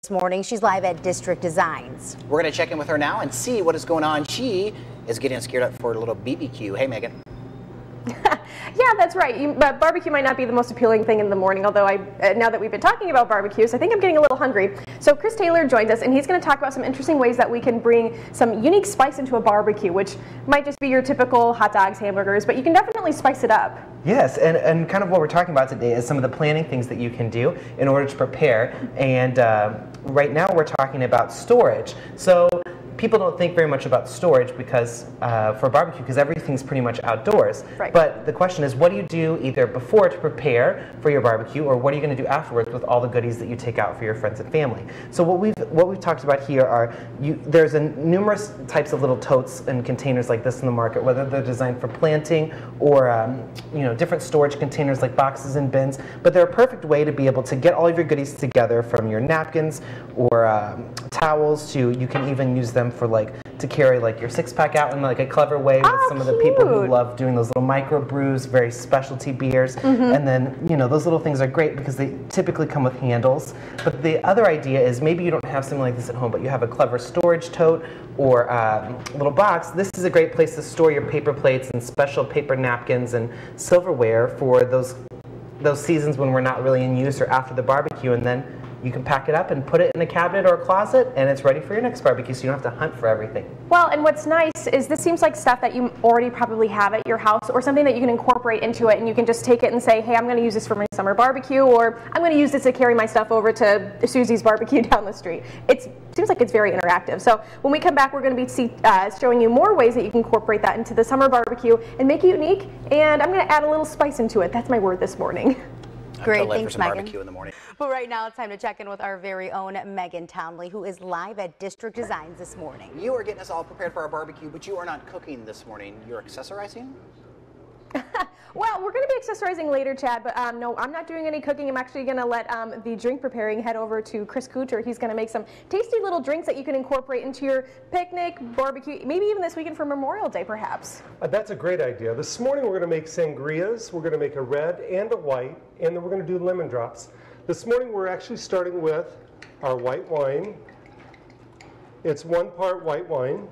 This morning. She's live at District Designs. We're going to check in with her now and see what is going on. She is getting us geared up for a little BBQ. Hey, Megan. Yeah, that's right. But barbecue might not be the most appealing thing in the morning, although now that we've been talking about barbecues, I think I'm getting a little hungry. So Chris Taylor joined us, and he's going to talk about some interesting ways that we can bring some unique spice into a barbecue, which might just be your typical hot dogs, hamburgers, but you can definitely spice it up. Yes, and kind of what we're talking about today is some of the planning things that you can do in order to prepare. And right now we're talking about storage. So people don't think very much about storage because for barbecue, because everything's pretty much outdoors. Right. But the question is, what do you do either before to prepare for your barbecue, or what are you going to do afterwards with all the goodies that you take out for your friends and family? So what we've talked about here are there's numerous types of little totes and containers like this in the market, whether they're designed for planting or different storage containers like boxes and bins. But they're a perfect way to be able to get all of your goodies together, from your napkins or towels to you can even use them for to carry your six-pack out in a clever way with some of the people who love doing those little micro brews, very specialty beers. And then those little things are great because they typically come with handles. But the other idea is maybe you don't have something like this at home, but you have a clever storage tote or a little box. This is a great place to store your paper plates and special paper napkins and silverware for those seasons when we're not really in use or after the barbecue, and then you can pack it up and put it in a cabinet or a closet, and it's ready for your next barbecue, so you don't have to hunt for everything. Well, and what's nice is this seems like stuff that you already probably have at your house, or something that you can incorporate into it, and you can just take it and say, hey, I'm going to use this for my summer barbecue, or I'm going to use this to carry my stuff over to Susie's barbecue down the street. It seems like it's very interactive. So when we come back, we're going to be showing you more ways that you can incorporate that into the summer barbecue and make it unique, and I'm going to add a little spice into it. That's my word this morning. Great, thanks, Megan. Barbecue in the morning. But right now it's time to check in with our very own Megan Townley, who is live at District Designs this morning. You are getting us all prepared for our barbecue, but you are not cooking this morning. You're accessorizing? Well, we're going to be accessorizing later, Chad, but no, I'm not doing any cooking. I'm actually going to let the drink preparing head over to Chris Kuchar. He's going to make some tasty little drinks that you can incorporate into your picnic, barbecue, maybe even this weekend for Memorial Day, perhaps. That's a great idea. This morning we're going to make sangrias. We're going to make a red and a white, and then we're going to do lemon drops. This morning we're actually starting with our white wine. It's 1 part white wine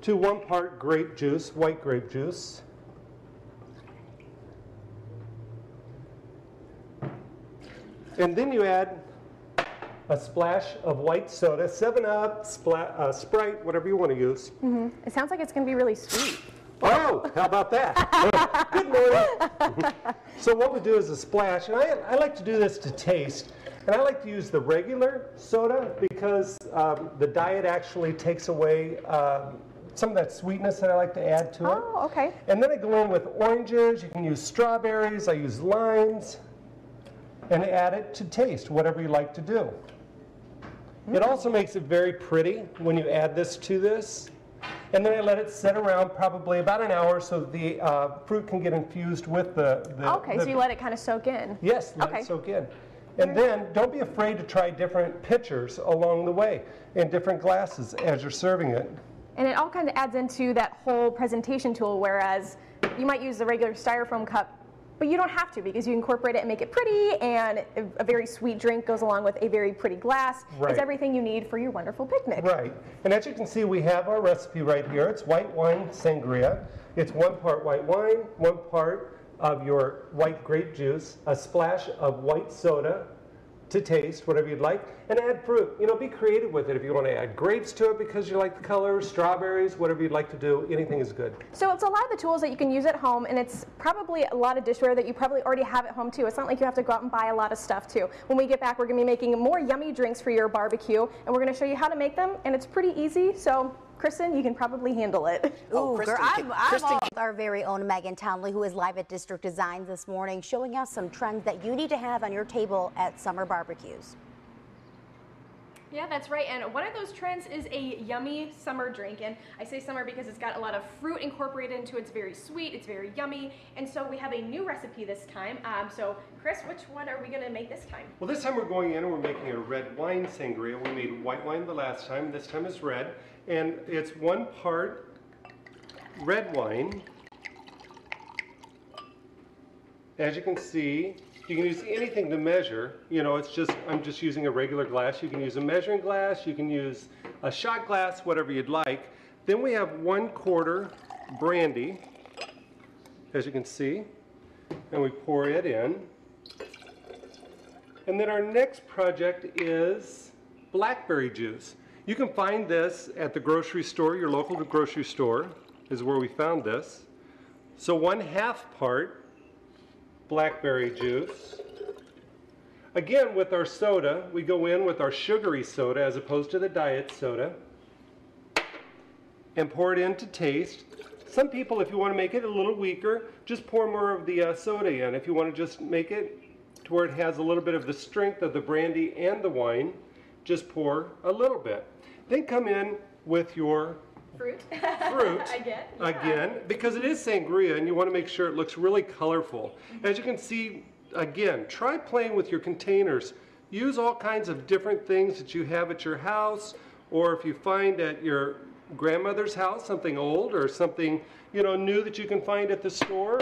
to 1 part grape juice, white grape juice. And then you add a splash of white soda, 7-Up, Sprite, whatever you want to use. It sounds like it's going to be really sweet. Oh, how about that? Good morning. So what we do is a splash, and I like to do this to taste. And I like to use the regular soda because the diet actually takes away some of that sweetness that I like to add to it. Oh, okay. And then I go in with oranges. You can use strawberries. I use limes. And add it to taste, whatever you like to do. It also makes it very pretty when you add this to this. And then I let it sit around probably about an hour so the fruit can get infused with the so you let it kind of soak in. Yes, let it soak in. And then don't be afraid to try different pitchers along the way in different glasses as you're serving it. And it all kind of adds into that whole presentation tool, whereas you might use the regular styrofoam cup, but you don't have to because you incorporate it and make it pretty, and a very sweet drink goes along with a very pretty glass. Right. It's everything you need for your wonderful picnic. Right. And as you can see, we have our recipe right here. It's white wine sangria. It's 1 part white wine, 1 part of your white grape juice, a splash of white soda to taste, whatever you'd like, and add fruit. Be creative with it. If you want to add grapes to it because you like the color, strawberries, whatever you'd like to do, anything is good. So it's a lot of the tools that you can use at home, and it's probably a lot of dishware that you probably already have at home too. It's not like you have to go out and buy a lot of stuff too. When we get back, we're going to be making more yummy drinks for your barbecue, and we're going to show you how to make them, and it's pretty easy. So Kristen, you can probably handle it. Ooh, girl, I'm all with our very own Megan Townley, who is live at District Designs this morning, showing us some trends that you need to have on your table at summer barbecues. Yeah, that's right. And one of those trends is a yummy summer drink. And I say summer because it's got a lot of fruit incorporated into it. It's very sweet. It's very yummy. And so we have a new recipe this time. So Chris, which one are we going to make this time? Well, this time we're going in and we're making a red wine sangria. We made white wine the last time. This time is red. And it's 1 part red wine. As you can see, You can use anything to measure. You know, I'm just using a regular glass. You can use a measuring glass. You can use a shot glass, whatever you'd like. Then we have 1/4 brandy, as you can see, and we pour it in. And then our next project is blackberry juice. You can find this at the grocery store. Your local grocery store is where we found this. So 1/2 part blackberry juice. Again, with our soda, we go in with our sugary soda as opposed to the diet soda and pour it in to taste. Some people, if you want to make it a little weaker, just pour more of the soda in. If you want to just make it to where it has a little bit of the strength of the brandy and the wine, just pour a little bit. Then come in with your fruit again, because it is sangria and you want to make sure it looks really colorful. As you can see, again, try playing with your containers. Use all kinds of different things that you have at your house, or if you find at your grandmother's house something old or something, you know, new that you can find at the store.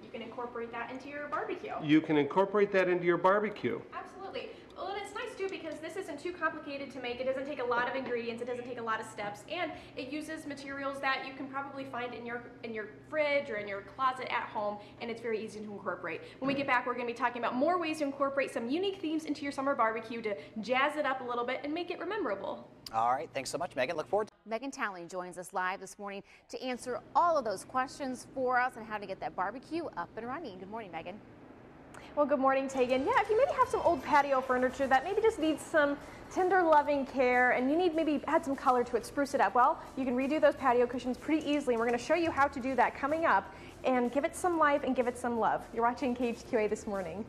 You can incorporate that into your barbecue. You can incorporate that into your barbecue. Absolutely. Well, and it's nice too because this isn't too complicated to make. It doesn't take a lot of ingredients. It doesn't take a lot of steps, and it uses materials that you can probably find in your fridge or in your closet at home, and it's very easy to incorporate. When we get back, we're going to be talking about more ways to incorporate some unique themes into your summer barbecue to jazz it up a little bit and make it memorable. All right, thanks so much, Megan. Look forward to Megan Townley joins us live this morning to answer all of those questions for us and how to get that barbecue up and running. Good morning, Megan. Well, good morning, Tegan. Yeah, if you maybe have some old patio furniture that maybe just needs some tender, loving care and you need maybe add some color to it, spruce it up, well, you can redo those patio cushions pretty easily, and we're going to show you how to do that coming up and give it some life and give it some love. You're watching KHQA This Morning.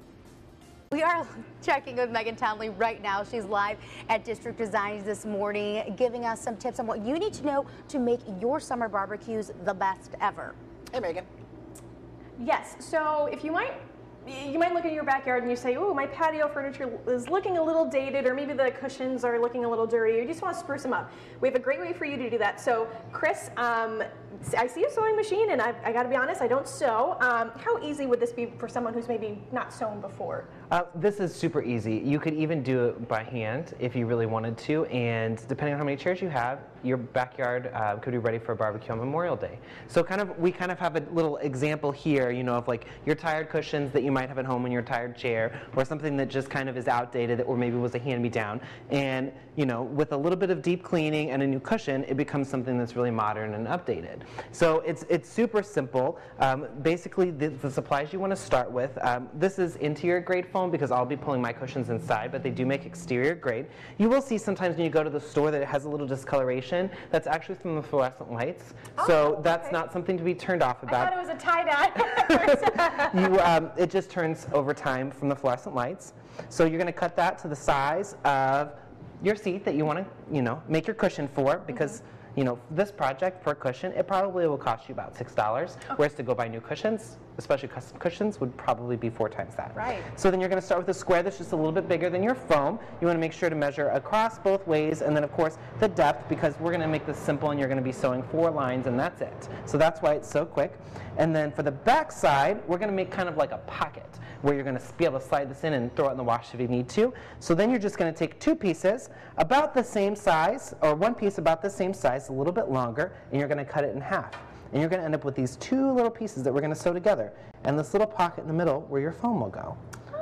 We are checking with Megan Townley right now. She's live at District Designs this morning, giving us some tips on what you need to know to make your summer barbecues the best ever. Hey, Megan. Yes, so if you might look in your backyard and you say, "Ooh, my patio furniture is looking a little dated," or maybe the cushions are looking a little dirty, or you just want to spruce them up. We have a great way for you to do that. So, Chris, I see a sewing machine, and I got to be honest, I don't sew. How easy would this be for someone who's maybe not sewn before? This is super easy. You could even do it by hand if you really wanted to, and depending on how many chairs you have, your backyard could be ready for a barbecue on Memorial Day. So we kind of have a little example here, you know, of like your tired cushions that you might have at home in your tired chair, or something that just kind of is outdated or maybe was a hand-me-down. And, you know, with a little bit of deep cleaning and a new cushion, it becomes something that's really modern and updated. So it's super simple. Basically, the supplies you want to start with, this is interior grade foam because I'll be pulling my cushions inside, but they do make exterior grade. You will see sometimes when you go to the store that it has a little discoloration. That's actually from the fluorescent lights. So that's not something to be turned off about. I thought it was a tie-dye. It just turns over time from the fluorescent lights. So you're going to cut that to the size of your seat that you want to, you know, make your cushion for, because you know, this project per cushion, it probably will cost you about $6, whereas to go buy new cushions, especially custom cushions, would probably be 4 times that. Right. So then you're going to start with a square that's just a little bit bigger than your foam. You want to make sure to measure across both ways, and then of course the depth, because we're going to make this simple and you're going to be sewing 4 lines and that's it. So that's why it's so quick. And then for the back side, we're going to make kind of like a pocket where you're going to be able to slide this in and throw it in the wash if you need to. So then you're just going to take 2 pieces about the same size, or 1 piece about the same size, a little bit longer, and you're going to cut it in half. And you're going to end up with these 2 little pieces that we're going to sew together, and this little pocket in the middle where your foam will go.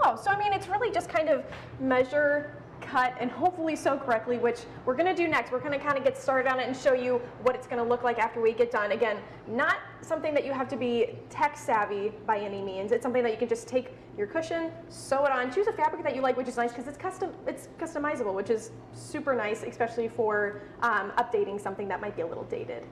Oh, so I mean, it's really just kind of measure, cut, and hopefully sew correctly, which we're going to do next. We're going to kind of get started on it and show you what it's going to look like after we get done. Again, not something that you have to be tech savvy by any means. It's something that you can just take your cushion, sew it on, choose a fabric that you like, which is nice because it's customizable, which is super nice, especially for updating something that might be a little dated.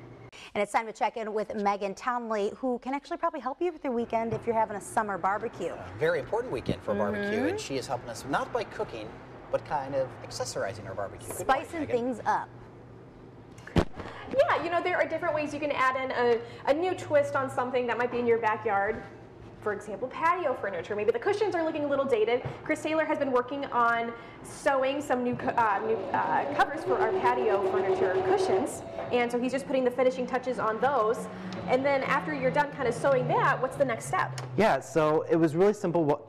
And it's time to check in with Megan Townley, who can actually probably help you with your weekend if you're having a summer barbecue. Very important weekend for barbecue, and she is helping us not by cooking, but kind of accessorizing our barbecue. Spicing things up. Yeah, you know, there are different ways you can add in a new twist on something that might be in your backyard. For example, patio furniture. Maybe the cushions are looking a little dated. Chris Taylor has been working on sewing some new covers for our patio furniture cushions, and so he's just putting the finishing touches on those. And then after you're done kind of sewing that, what's the next step? Yeah, so it was really simple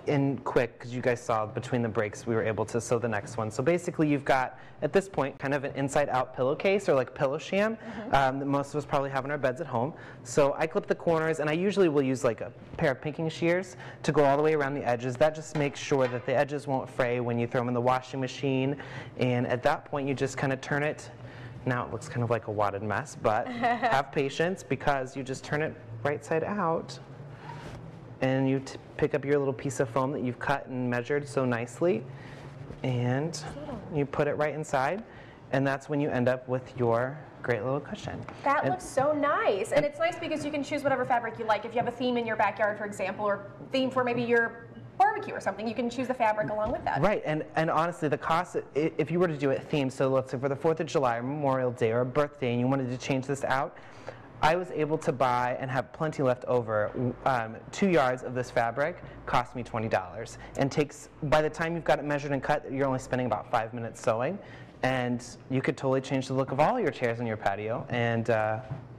and quick, because you guys saw between the breaks we were able to sew the next one. So basically you've got, at this point, kind of an inside-out pillowcase or like pillow sham that most of us probably have in our beds at home. So I clip the corners, and I usually will use like a pair of pinking shears to go all the way around the edges. That just makes sure that the edges won't fray when you throw them in the washing machine. And at that point you just kind of turn it. Now it looks kind of like a wadded mess, but have patience, because you just turn it right side out, and you pick up your little piece of foam that you've cut and measured so nicely, and you put it right inside, and that's when you end up with your great little cushion. That looks so nice, and it's nice because you can choose whatever fabric you like. If you have a theme in your backyard, for example, or theme for maybe your barbecue or something, you can choose the fabric along with that. Right, and honestly, the cost, if you were to do it themed, so let's say for the 4th of July or Memorial Day or a birthday and you wanted to change this out, I was able to buy and have plenty left over. 2 yards of this fabric cost me $20, and takes, by the time you've got it measured and cut, you're only spending about 5 minutes sewing, and you could totally change the look of all your chairs in your patio, and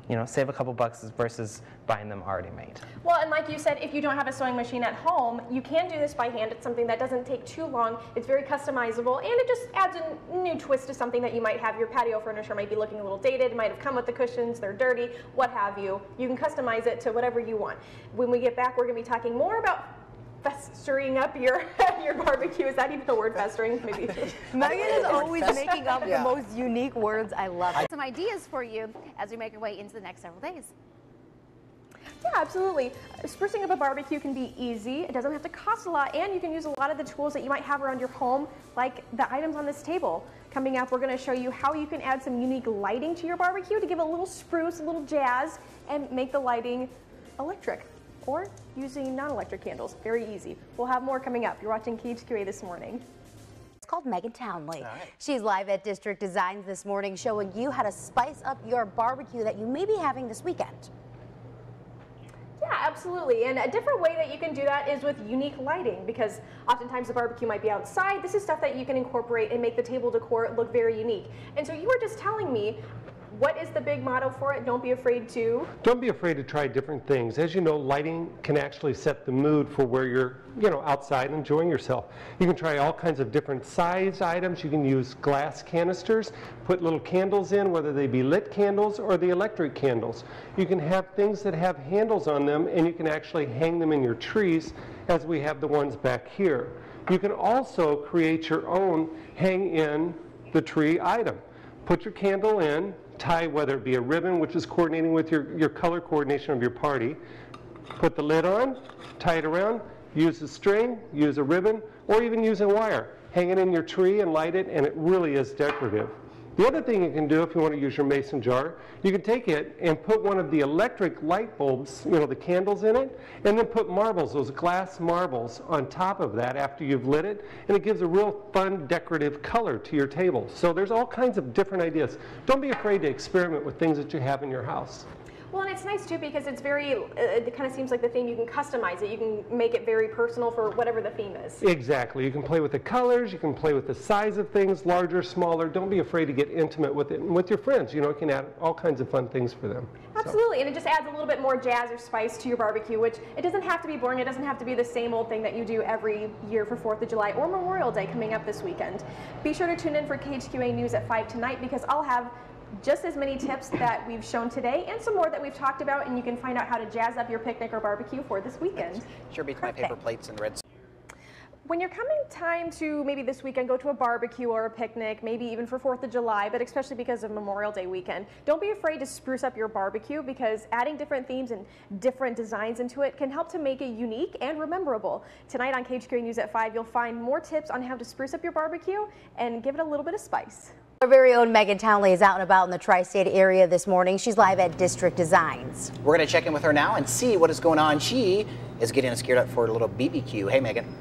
you know, save a couple bucks versus buying them already made. Well, and like you said, if you don't have a sewing machine at home, you can do this by hand. It's something that doesn't take too long. It's very customizable, and it just adds a new twist to something that you might have. Your patio furniture might be looking a little dated. It might have come with the cushions. They're dirty, what have you. You can customize it to whatever you want. When we get back, we're going to be talking more about festering up your barbecue. Is that even a word, festering? Maybe. Megan is always making up the most unique words. I love it. Some ideas for you as we make our way into the next several days. Yeah, absolutely. Sprucing up a barbecue can be easy. It doesn't have to cost a lot, and you can use a lot of the tools that you might have around your home, like the items on this table. Coming up, we're going to show you how you can add some unique lighting to your barbecue to give it a little spruce, a little jazz, and make the lighting electric, or using non-electric candles. Very easy. We'll have more coming up. You're watching KHQA This Morning. It's called Megan Townley. All right. She's live at District Designs this morning, showing you how to spice up your barbecue that you may be having this weekend. Yeah, absolutely. And a different way that you can do that is with unique lighting, because oftentimes the barbecue might be outside. This is stuff that you can incorporate and make the table decor look very unique. And so you were just telling me, what is the big motto for it? Don't be afraid to? Don't be afraid to try different things. As you know, lighting can actually set the mood for where you're, outside enjoying yourself. You can try all kinds of different size items. You can use glass canisters, put little candles in, whether they be lit candles or the electric candles. You can have things that have handles on them, and you can actually hang them in your trees, as we have the ones back here. You can also create your own hang in the tree item. Put your candle in, tie whether it be a ribbon, which is coordinating with your color coordination of your party. Put the lid on, tie it around, use a string, use a ribbon, or even use a wire. Hang it in your tree and light it, and it really is decorative. The other thing you can do if you want to use your mason jar, you can take it and put one of the electric light bulbs, the candles in it, and then put marbles, those glass marbles, on top of that after you've lit it, and it gives a real fun decorative color to your table. So there's all kinds of different ideas. Don't be afraid to experiment with things that you have in your house. Well, and it's nice too because it's very, it kind of seems like the theme, you can customize it. You can make it very personal for whatever the theme is. Exactly. You can play with the colors, you can play with the size of things, larger, smaller. Don't be afraid to get intimate with it. And with your friends, you can add all kinds of fun things for them. Absolutely, and it just adds a little bit more jazz or spice to your barbecue, which it doesn't have to be boring. It doesn't have to be the same old thing that you do every year for 4th of July or Memorial Day coming up this weekend. Be sure to tune in for KHQA News at 5 tonight because I'll have just as many tips that we've shown today and some more that we've talked about, and you can find out how to jazz up your picnic or barbecue for this weekend. Sure beats my paper plates and red. When you're coming time to maybe this weekend go to a barbecue or a picnic, maybe even for 4th of July, but especially because of Memorial Day weekend, don't be afraid to spruce up your barbecue because adding different themes and different designs into it can help to make it unique and rememberable. Tonight on KHQA News at 5, you'll find more tips on how to spruce up your barbecue and give it a little bit of spice. Our very own Megan Townley is out and about in the tri-state area this morning. She's live at District Designs. We're going to check in with her now and see what is going on. She is getting scared up for a little BBQ. Hey, Megan.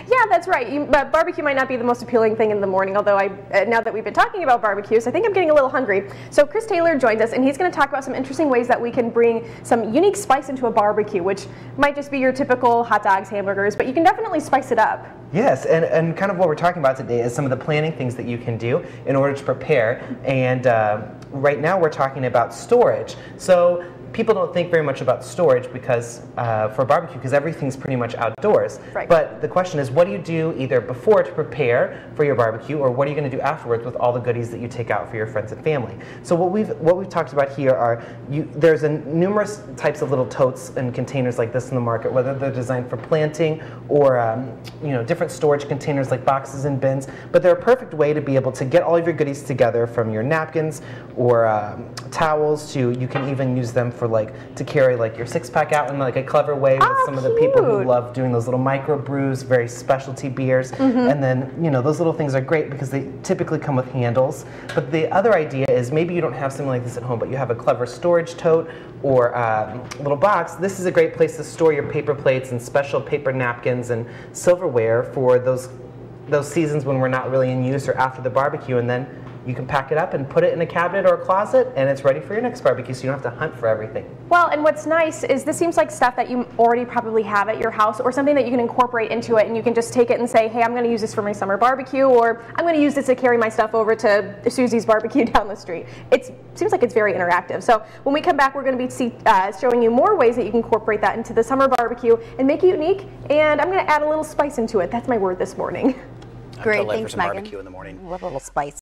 Yeah, that's right. But barbecue might not be the most appealing thing in the morning, although now that we've been talking about barbecues, I think I'm getting a little hungry. So Chris Taylor joins us, and he's going to talk about some interesting ways that we can bring some unique spice into a barbecue, which might just be your typical hot dogs, hamburgers, but you can definitely spice it up. Yes, and kind of what we're talking about today is some of the planning things that you can do in order to prepare. And right now we're talking about storage. So people don't think very much about storage because for barbecue, because everything's pretty much outdoors. Right. But the question is, what do you do either before to prepare for your barbecue, or what are you going to do afterwards with all the goodies that you take out for your friends and family? So what we've talked about here are there's numerous types of little totes and containers like this in the market, whether they're designed for planting or different storage containers like boxes and bins. But they're a perfect way to be able to get all of your goodies together, from your napkins or towels to you can even use them for to carry your 6-pack out in a clever way with some of the people who love doing those little micro brews, very specialty beers. And then those little things are great because they typically come with handles. But the other idea is maybe you don't have something like this at home, but you have a clever storage tote or little box. This is a great place to store your paper plates and special paper napkins and silverware for those seasons when we're not really in use or after the barbecue, and then you can pack it up and put it in a cabinet or a closet, and it's ready for your next barbecue, so you don't have to hunt for everything. Well, and what's nice is this seems like stuff that you already probably have at your house, or something that you can incorporate into it, and you can just take it and say, hey, I'm going to use this for my summer barbecue, or I'm going to use this to carry my stuff over to Susie's barbecue down the street. It seems like it's very interactive. So when we come back, we're going to be showing you more ways that you can incorporate that into the summer barbecue and make it unique, and I'm going to add a little spice into it. That's my word this morning. Great, I'm totally thanks, for some Megan. barbecue in the morning. Love a little spice.